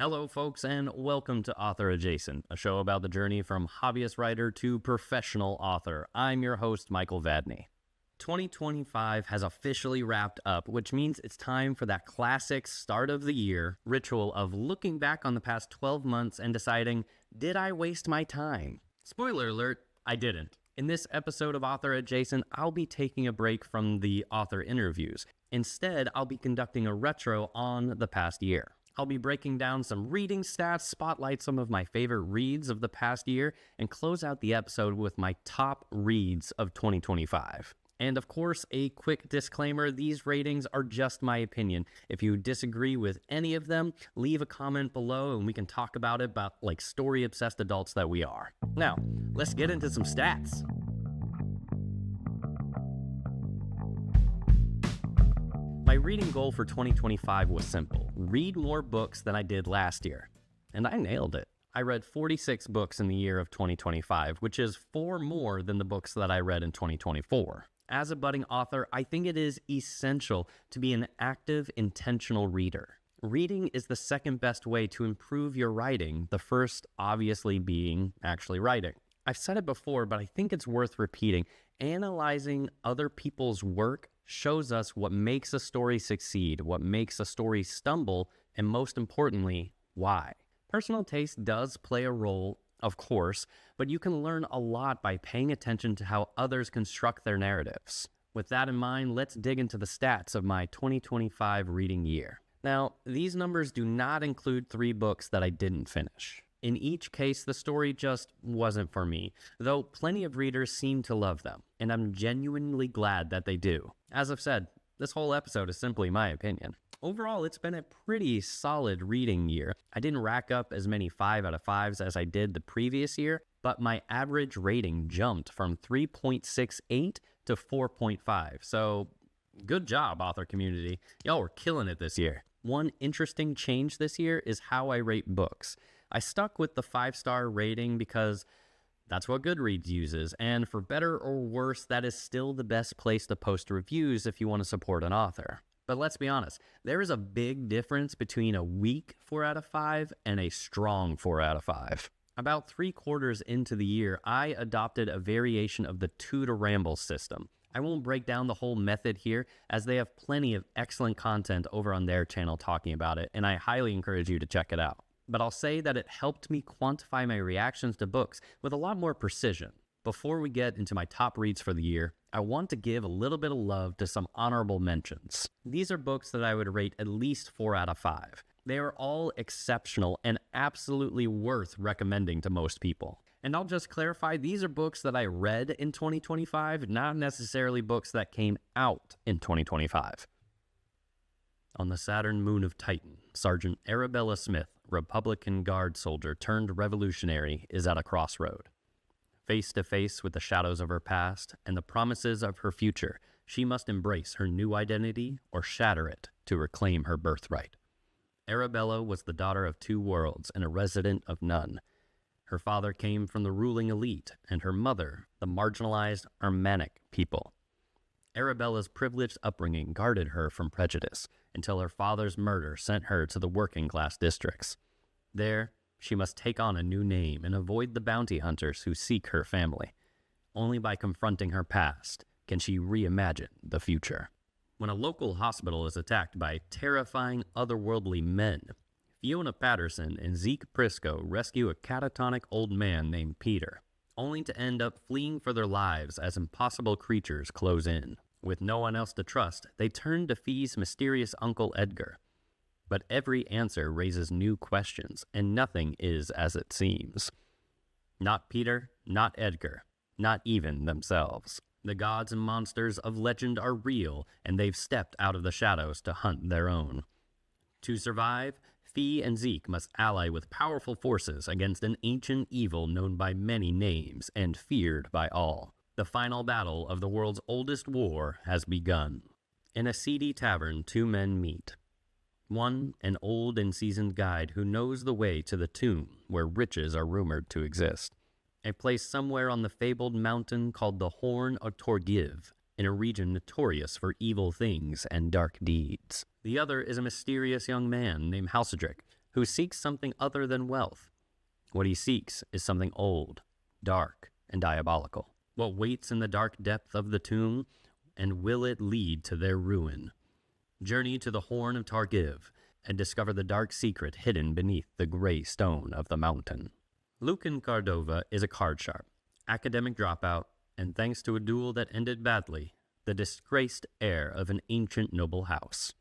Hello, folks, and welcome to Author Adjacent, a show about the journey from hobbyist writer to professional author. I'm your host, Michael Vadney. 2025 has officially wrapped up, which means it's time for that classic start of the year ritual of looking back on the past 12 months and deciding, did I waste my time? Spoiler alert, I didn't. In this episode of Author Adjacent, I'll be taking a break from the author interviews. Instead, I'll be conducting a retro on the past year. I'll be breaking down some reading stats, spotlight some of my favorite reads of the past year, and close out the episode with my top reads of 2025. And of course, a quick disclaimer, these ratings are just my opinion. If you disagree with any of them, leave a comment below and we can talk about it like story-obsessed adults that we are. Now, let's get into some stats. My reading goal for 2025 was simple: read more books than I did last year. And I nailed it. I read 46 books in the year of 2025, which is 4 more than the books that I read in 2024. As a budding author, I think it is essential to be an active, intentional reader. Reading is the second best way to improve your writing, the first obviously being actually writing. I've said it before, but I think it's worth repeating. Analyzing other people's work shows us what makes a story succeed, what makes a story stumble, and most importantly, why. Personal taste does play a role, of course, but you can learn a lot by paying attention to how others construct their narratives. With that in mind, let's dig into the stats of my 2025 reading year. Now, these numbers do not include 3 books that I didn't finish. In each case, the story just wasn't for me, though plenty of readers seem to love them, and I'm genuinely glad that they do. As I've said, this whole episode is simply my opinion. Overall, it's been a pretty solid reading year. I didn't rack up as many 5 out of 5s as I did the previous year, but my average rating jumped from 3.68 to 4.5. So, good job, author community. Y'all were killing it this year. One interesting change this year is how I rate books. I stuck with the 5-star rating because that's what Goodreads uses, and for better or worse, that is still the best place to post reviews if you want to support an author. But let's be honest, there is a big difference between a weak 4 out of 5 and a strong 4 out of 5. About 3/4 into the year, I adopted a variation of the Two to Ramble system. I won't break down the whole method here, as they have plenty of excellent content over on their channel talking about it, and I highly encourage you to check it out. But I'll say that it helped me quantify my reactions to books with a lot more precision. Before we get into my top reads for the year, I want to give a little bit of love to some honorable mentions. These are books that I would rate at least 4 out of 5. They are all exceptional and absolutely worth recommending to most people. And I'll just clarify, these are books that I read in 2025, not necessarily books that came out in 2025. On the Saturn moon of Titan, Sergeant Arabella Smith, Republican Guard soldier turned revolutionary, is at a crossroad. Face to face with the shadows of her past and the promises of her future, she must embrace her new identity or shatter it to reclaim her birthright. Arabella was the daughter of 2 worlds and a resident of none. Her father came from the ruling elite, and her mother, the marginalized Armenic people. Arabella's privileged upbringing guarded her from prejudice until her father's murder sent her to the working-class districts. There, she must take on a new name and avoid the bounty hunters who seek her family. Only by confronting her past can she reimagine the future. When a local hospital is attacked by terrifying otherworldly men, Fiona Patterson and Zeke Prisco rescue a catatonic old man named Peter, only to end up fleeing for their lives as impossible creatures close in. With no one else to trust, they turn to Fee's mysterious Uncle Edgar. But every answer raises new questions, and nothing is as it seems. Not Peter, not Edgar, not even themselves. The gods and monsters of legend are real, and they've stepped out of the shadows to hunt their own. To survive, Fee and Zeke must ally with powerful forces against an ancient evil known by many names and feared by all. The final battle of the world's oldest war has begun. In a seedy tavern, 2 men meet. One, an old and seasoned guide who knows the way to the tomb where riches are rumored to exist. A place somewhere on the fabled mountain called the Horn of Torgiv, in a region notorious for evil things and dark deeds. The other is a mysterious young man named Halcedric, who seeks something other than wealth. What he seeks is something old, dark, and diabolical. What waits in the dark depth of the tomb, and will it lead to their ruin? Journey to the Horn of Targiv, and discover the dark secret hidden beneath the gray stone of the mountain. Lucan Cardova is a card sharp, academic dropout, and thanks to a duel that ended badly, the disgraced heir of an ancient noble house.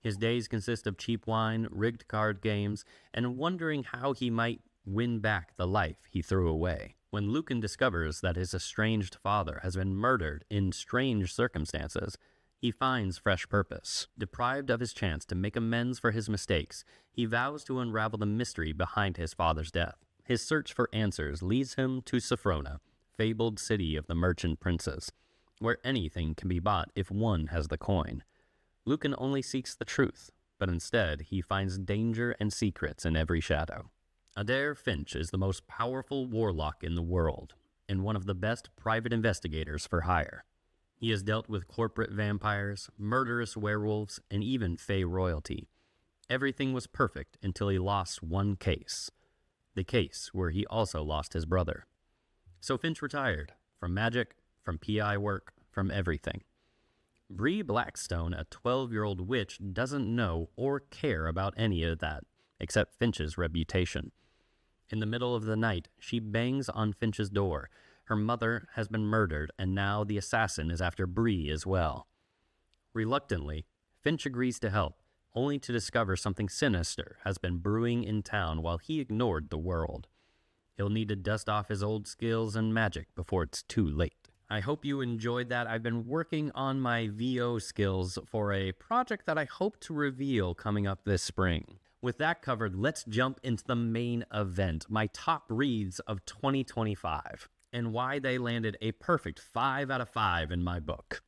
His days consist of cheap wine, rigged card games, and wondering how he might win back the life he threw away. When Lucan discovers that his estranged father has been murdered in strange circumstances, he finds fresh purpose. Deprived of his chance to make amends for his mistakes, he vows to unravel the mystery behind his father's death. His search for answers leads him to Sophrona, fabled city of the merchant princes, where anything can be bought if one has the coin. Lucan only seeks the truth, but instead he finds danger and secrets in every shadow. Adair Finch is the most powerful warlock in the world, and one of the best private investigators for hire. He has dealt with corporate vampires, murderous werewolves, and even Fey royalty. Everything was perfect until he lost one case. The case where he also lost his brother. So Finch retired, from magic, from PI work, from everything. Bree Blackstone, a 12-year-old witch, doesn't know or care about any of that, except Finch's reputation. In the middle of the night, she bangs on Finch's door. Her mother has been murdered, and now the assassin is after Bree as well. Reluctantly, Finch agrees to help, only to discover something sinister has been brewing in town while he ignored the world. He'll need to dust off his old skills and magic before it's too late. I hope you enjoyed that. I've been working on my VO skills for a project that I hope to reveal coming up this spring. With that covered, let's jump into the main event, my top reads of 2025, and why they landed a perfect 5 out of 5 in my book.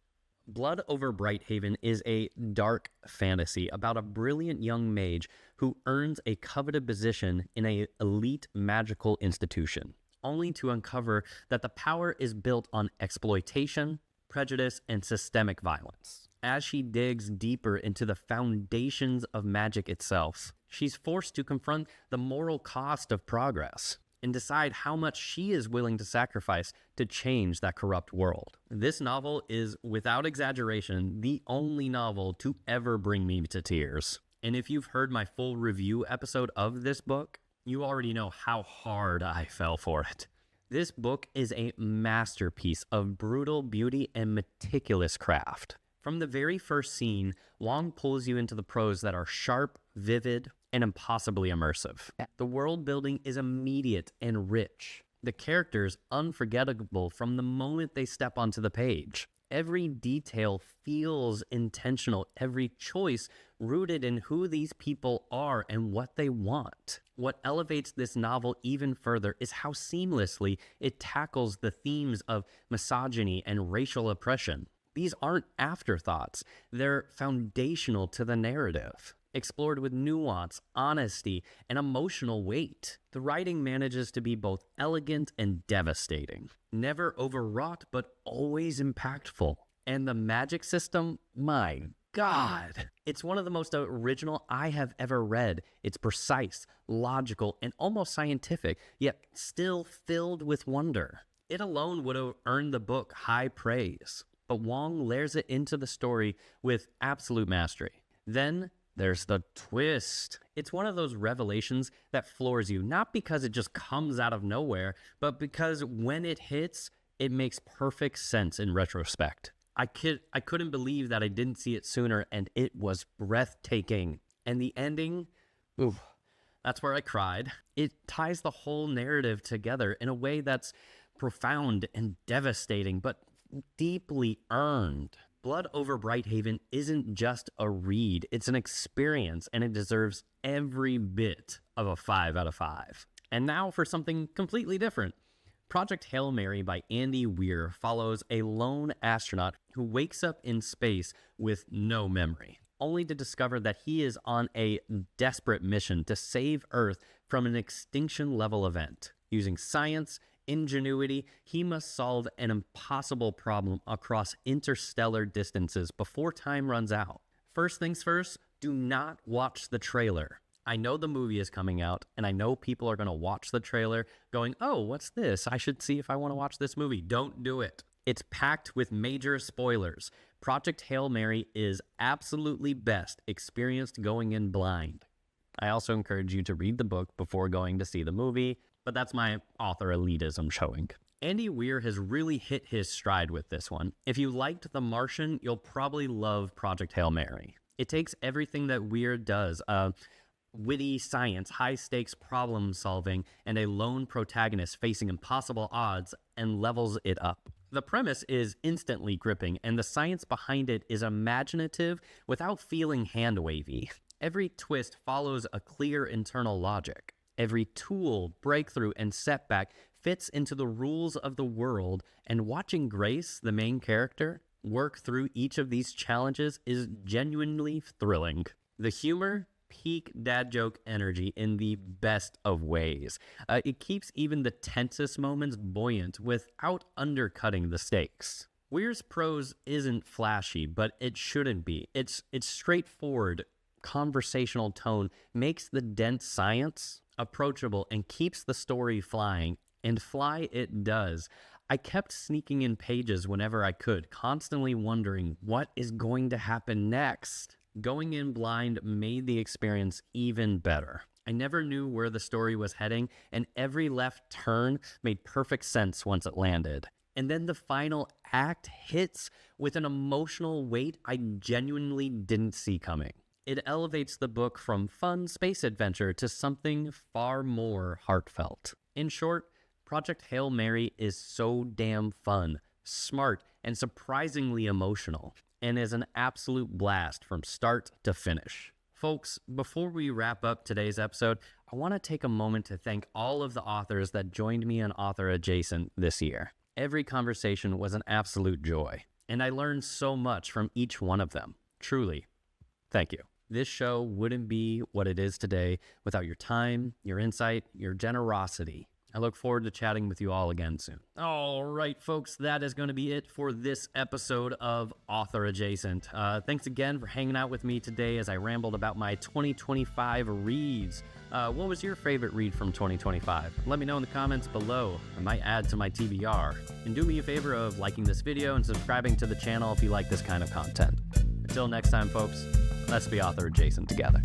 Blood Over Brighthaven is a dark fantasy about a brilliant young mage who earns a coveted position in an elite magical institution, only to uncover that the power is built on exploitation, prejudice, and systemic violence. As she digs deeper into the foundations of magic itself, she's forced to confront the moral cost of progress and decide how much she is willing to sacrifice to change that corrupt world. This novel is, without exaggeration, the only novel to ever bring me to tears. And if you've heard my full review episode of this book, you already know how hard I fell for it. This book is a masterpiece of brutal beauty and meticulous craft. From the very first scene, Wong pulls you into the prose that are sharp, vivid, and impossibly immersive. The world building is immediate and rich. The characters unforgettable from the moment they step onto the page. Every detail feels intentional, every choice rooted in who these people are and what they want. What elevates this novel even further is how seamlessly it tackles the themes of misogyny and racial oppression. These aren't afterthoughts, they're foundational to the narrative, explored with nuance, honesty, and emotional weight. The writing manages to be both elegant and devastating, never overwrought but always impactful. And the magic system, my God, it's one of the most original I have ever read. It's precise, logical, and almost scientific, yet still filled with wonder. It alone would have earned the book high praise, but Wong layers it into the story with absolute mastery. Then there's the twist. It's one of those revelations that floors you, not because it just comes out of nowhere, but because when it hits, it makes perfect sense in retrospect. I couldn't believe that I didn't see it sooner, and it was breathtaking. And the ending, oof, that's where I cried. It ties the whole narrative together in a way that's profound and devastating, but deeply earned. Blood Over Brighthaven isn't just a read, it's an experience, and it deserves every bit of a 5 out of 5. And now for something completely different. Project Hail Mary by Andy Weir follows a lone astronaut who wakes up in space with no memory, only to discover that he is on a desperate mission to save Earth from an extinction-level event. Using science, ingenuity, he must solve an impossible problem across interstellar distances before time runs out. First things first, do not watch the trailer. I know the movie is coming out, and I know people are going to watch the trailer going, oh, what's this? I should see if I want to watch this movie. Don't do it. It's packed with major spoilers. Project Hail Mary is absolutely best experienced going in blind. I also encourage you to read the book before going to see the movie, but that's my author elitism showing. Andy Weir has really hit his stride with this one. If you liked The Martian, you'll probably love Project Hail Mary. It takes everything that Weir does, witty science, high-stakes problem-solving, and a lone protagonist facing impossible odds, and levels it up. The premise is instantly gripping, and the science behind it is imaginative without feeling hand-wavy. Every twist follows a clear internal logic. Every tool, breakthrough, and setback fits into the rules of the world, and watching Grace, the main character, work through each of these challenges is genuinely thrilling. The humor, peak dad joke energy in the best of ways. It keeps even the tensest moments buoyant without undercutting the stakes. Weir's prose isn't flashy, but it shouldn't be. Its straightforward, conversational tone makes the dense science approachable and keeps the story flying, and fly it does. I kept sneaking in pages whenever I could, constantly wondering what is going to happen next. Going in blind made the experience even better. I never knew where the story was heading, and every left turn made perfect sense once it landed. And then the final act hits with an emotional weight I genuinely didn't see coming. It elevates the book from fun space adventure to something far more heartfelt. In short, Project Hail Mary is so damn fun, smart, and surprisingly emotional, and is an absolute blast from start to finish. Folks, before we wrap up today's episode, I want to take a moment to thank all of the authors that joined me on Author Adjacent this year. Every conversation was an absolute joy, and I learned so much from each one of them. Truly, thank you. This show wouldn't be what it is today without your time, your insight, your generosity. I look forward to chatting with you all again soon. All right, folks, that is going to be it for this episode of Author Adjacent. Thanks again for hanging out with me today as I rambled about my 2025 reads. What was your favorite read from 2025? Let me know in the comments below. I might add to my TBR. And do me a favor of liking this video and subscribing to the channel if you like this kind of content. Until next time, folks, let's be Author Adjacent together.